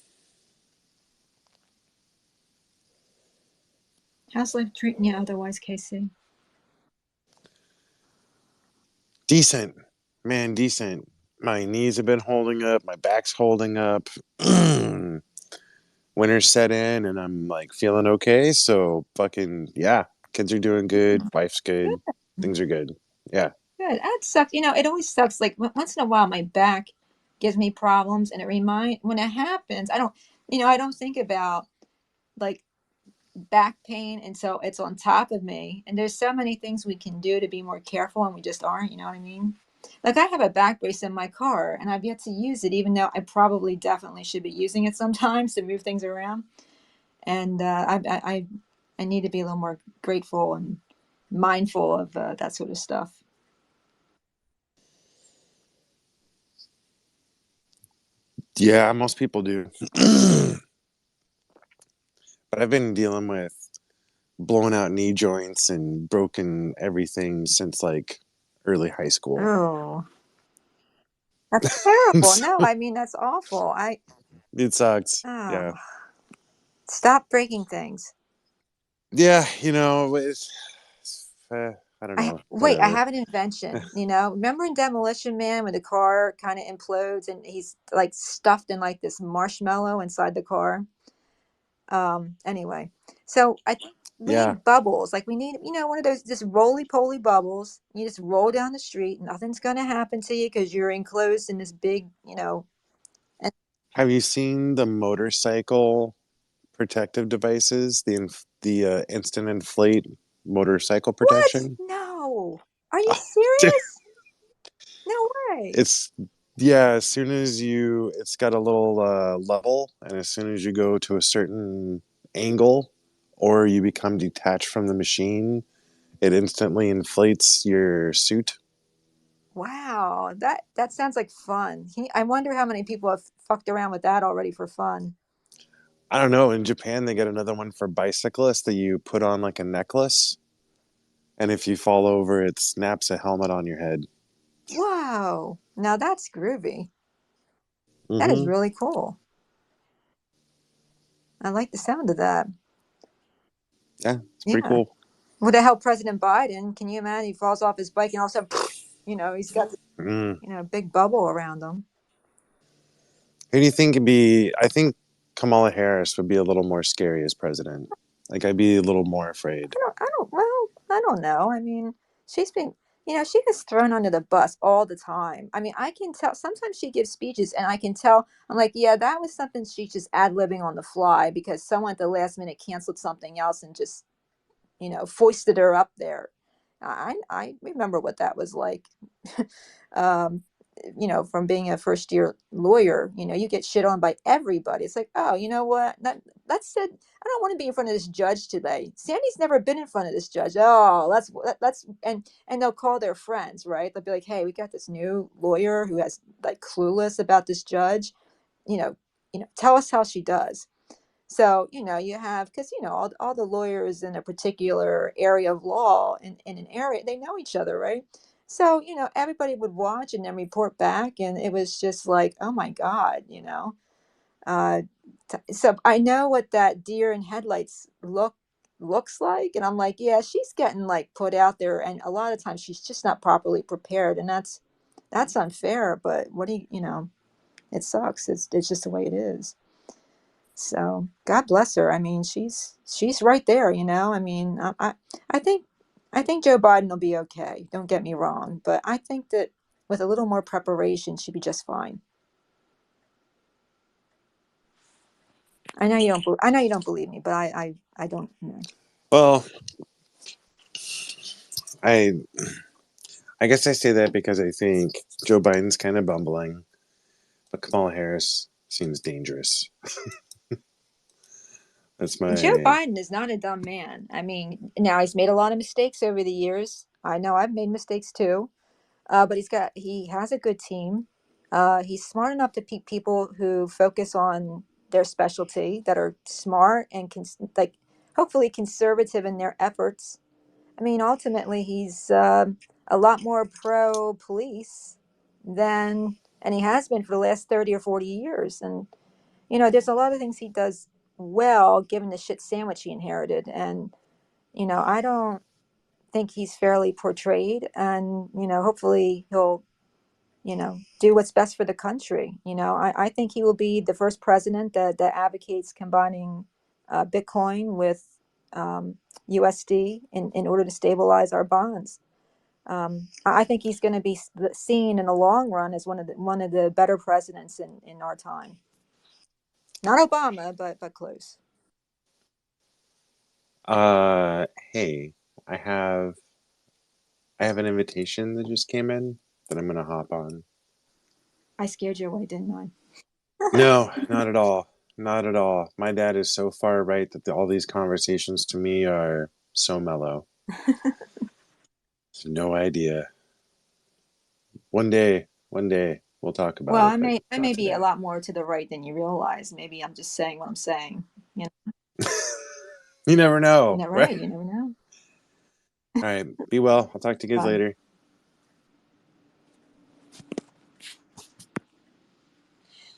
Speaker 3: How's life treating you otherwise, Casey?
Speaker 5: Decent, man, decent. My knees have been holding up. My back's holding up. Winter's set in, and I'm like feeling okay. So fucking yeah, kids are doing good. Wife's good.
Speaker 3: Good.
Speaker 5: Things are good. Yeah.
Speaker 3: Good. That sucks. It always sucks. Like once in a while, my back gives me problems, and when it happens, I don't think about like back pain, and so it's on top of me. And there's so many things we can do to be more careful, and we just aren't. You know what I mean? Like I have a back brace in my car, and I've yet to use it, even though I probably definitely should be using it sometimes to move things around. And I need to be a little more grateful and mindful of that sort of stuff.
Speaker 5: Yeah, most people do. But I've been dealing with blown out knee joints and broken everything since like early high school.
Speaker 3: Oh, that's terrible. No,
Speaker 5: So
Speaker 3: I mean that's awful.
Speaker 5: it sucks.
Speaker 3: Oh,
Speaker 5: Yeah.
Speaker 3: stop breaking things.
Speaker 5: Yeah, I don't know.
Speaker 3: I
Speaker 5: Whatever.
Speaker 3: have an invention. Remember in Demolition Man when the car kind of implodes and he's like stuffed in like this marshmallow inside the car. Anyway, so I think we
Speaker 5: Yeah.
Speaker 3: need bubbles. Like we need, one of those just roly poly bubbles. You just roll down the street, nothing's gonna happen to you because you're enclosed in this big, and
Speaker 5: Have you seen the motorcycle protective devices? The instant inflate motorcycle
Speaker 3: what?
Speaker 5: protection?
Speaker 3: No. Are you serious? No way.
Speaker 5: Yeah, as soon as it's got a little level, and as soon as you go to a certain angle or you become detached from the machine, it instantly inflates your suit.
Speaker 3: Wow, that sounds like fun. I wonder how many people have fucked around with that already for fun.
Speaker 5: I don't know. In Japan, they got another one for bicyclists that you put on like a necklace, and if you fall over, it snaps a helmet on your head.
Speaker 3: Whoa, now that's groovy. That is
Speaker 5: Mm-hmm.
Speaker 3: really cool. I like the sound of that.
Speaker 5: Yeah, it's pretty
Speaker 3: Yeah.
Speaker 5: cool.
Speaker 3: Would it help President Biden? Can you imagine? He falls off his bike and all of a sudden, he's got
Speaker 5: Mm.
Speaker 3: a big bubble around him.
Speaker 5: Who do you think would be? I think Kamala Harris would be a little more scary as president. Like, I'd be a little more afraid.
Speaker 3: Well, I don't know. I mean, she's been, she gets thrown under the bus all the time. I mean, I can tell sometimes she gives speeches and I can tell, I'm like, yeah, that was something she's just ad-libbing on the fly because someone at the last minute canceled something else and just, foisted her up there. I remember what that was like. um, from being a first year lawyer, you get shit on by everybody. It's like, oh, you know what? That said, I don't want to be in front of this judge today. Sandy's never been in front of this judge. Oh, that's and they'll call their friends, right? They'll be like, hey, we got this new lawyer who has like clueless about this judge. You know, tell us how she does. So, you have, because, all the lawyers in a particular area of law in an area, they know each other, right? So, everybody would watch and then report back. And it was just like, oh my God. Uh, so I know what that deer in headlights looks like. And I'm like, yeah, she's getting like put out there. And a lot of times she's just not properly prepared. And that's unfair. But what do it sucks. It's just the way it is. So God bless her. I mean, she's right there, I mean, I think Joe Biden will be okay. Don't get me wrong, but I think that with a little more preparation, she'd be just fine. I know you don't believe me, but I don't.
Speaker 5: Well, I I guess I say that because I think Joe Biden's kind of bumbling, but Kamala Harris seems dangerous. That's
Speaker 3: Joe
Speaker 5: my
Speaker 3: Biden is not a dumb man. I mean, now he's made a lot of mistakes over the years. I know I've made mistakes too. But he has a good team. He's smart enough to pick people who focus on their specialty, that are smart and like hopefully conservative in their efforts. I mean, ultimately, he's a lot more pro police and he has been for the last 30 or 40 years. And there's a lot of things he does well, given the shit sandwich he inherited. And I don't think he's fairly portrayed. And hopefully he'll do what's best for the country. I think he will be the first president that advocates combining Bitcoin with USD in order to stabilize our bonds. I think he's going to be seen in the long run as one of the better presidents in our time. Not Obama, but close.
Speaker 5: hey, I have an invitation that just came in that I'm gonna hop on.
Speaker 3: I scared you away, didn't I?
Speaker 5: No, not at all. Not at all. My dad is so far right that all these conversations to me are so mellow. No idea. One day we'll talk about
Speaker 3: Well,
Speaker 5: it, but
Speaker 3: I
Speaker 5: not
Speaker 3: may be a
Speaker 5: today.
Speaker 3: lot more to the right than you realize. Maybe I'm just saying what I'm saying.
Speaker 5: You never know, right?
Speaker 3: Right? You never know.
Speaker 5: All right. Be well. I'll talk to you guys
Speaker 3: Bye.
Speaker 5: later.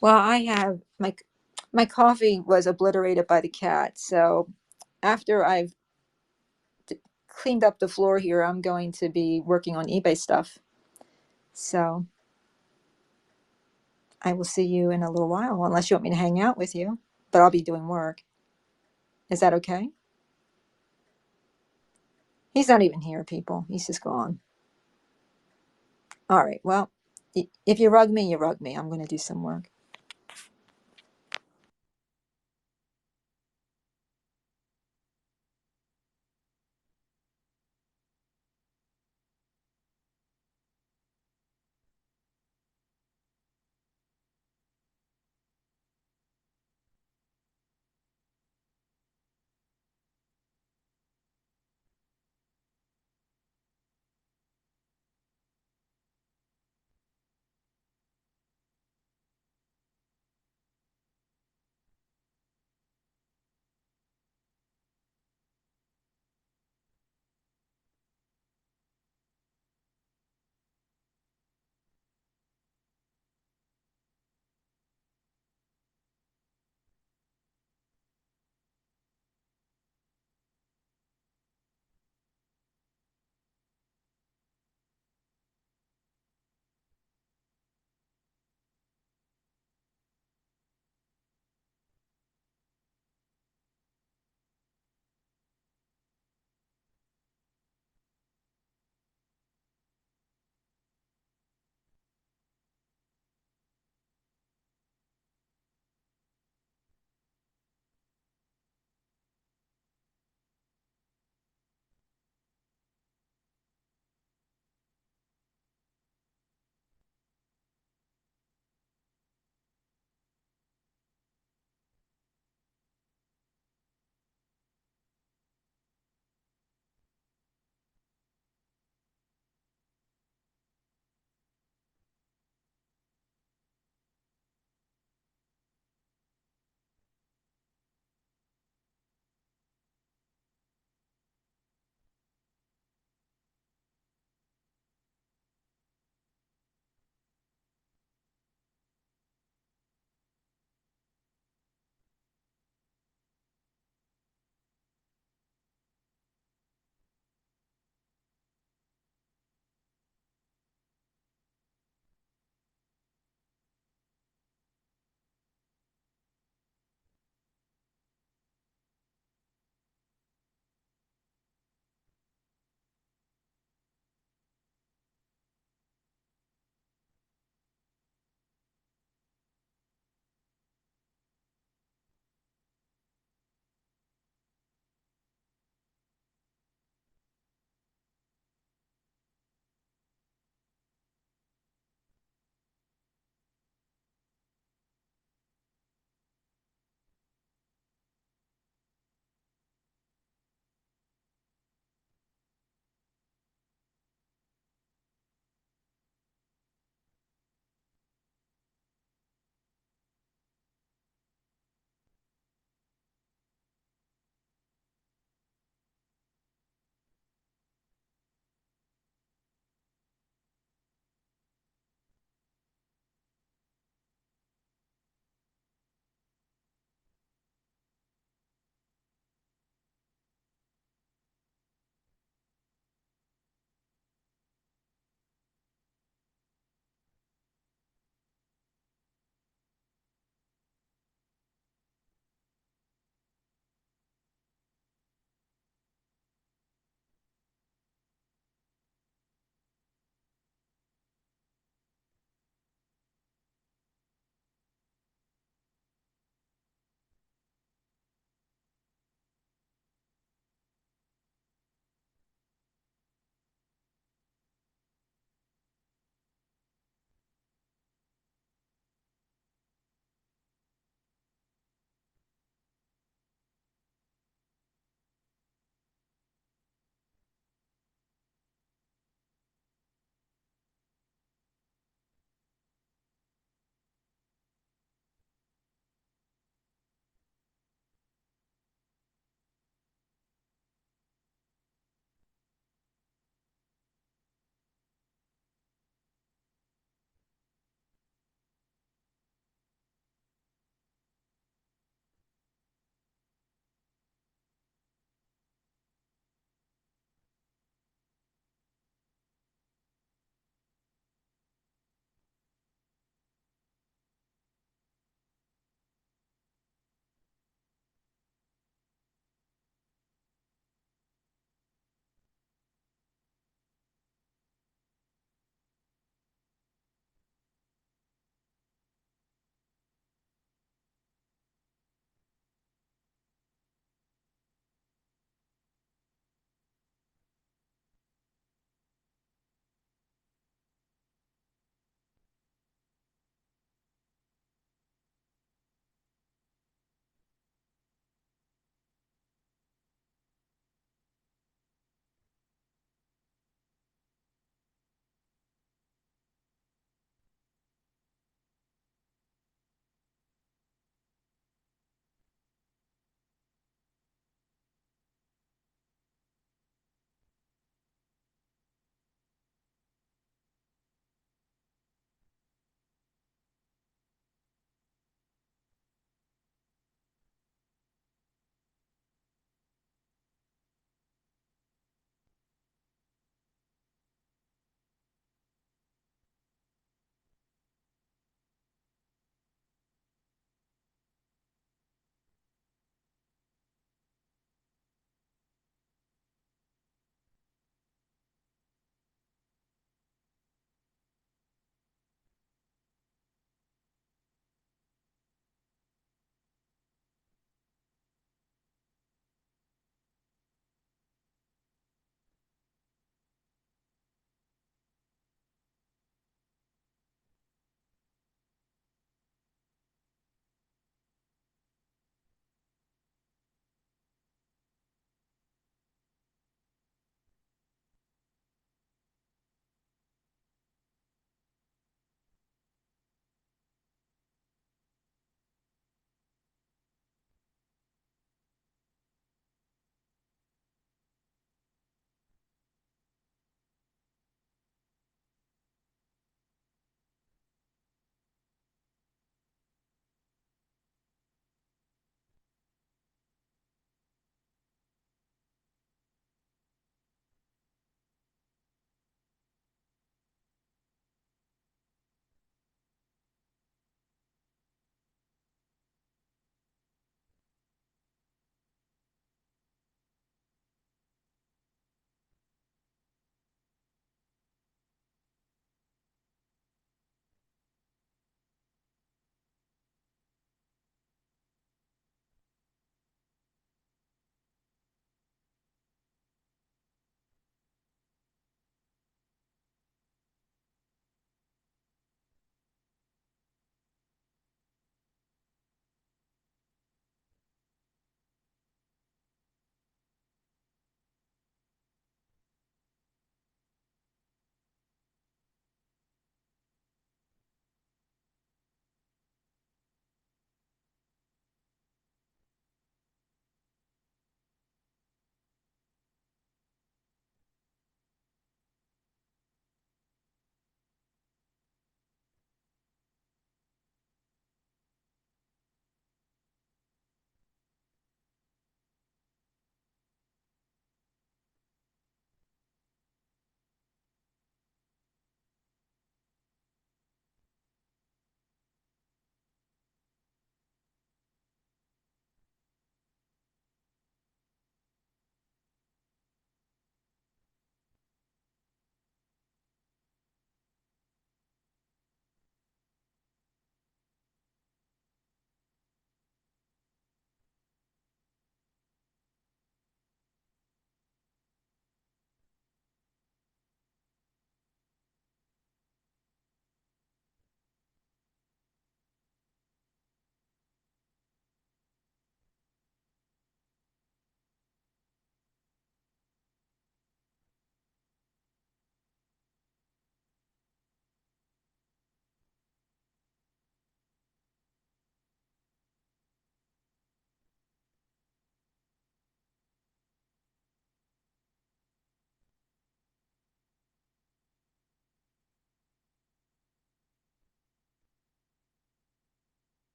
Speaker 3: Well, I have my coffee was obliterated by the cat. So after I've cleaned up the floor here, I'm going to be working on eBay stuff. So I will see you in a little while, unless you want me to hang out with you. But I'll be doing work. Is that okay? He's not even here, people. He's just gone. All right. Well, if you rug me, you rug me. I'm going to do some work.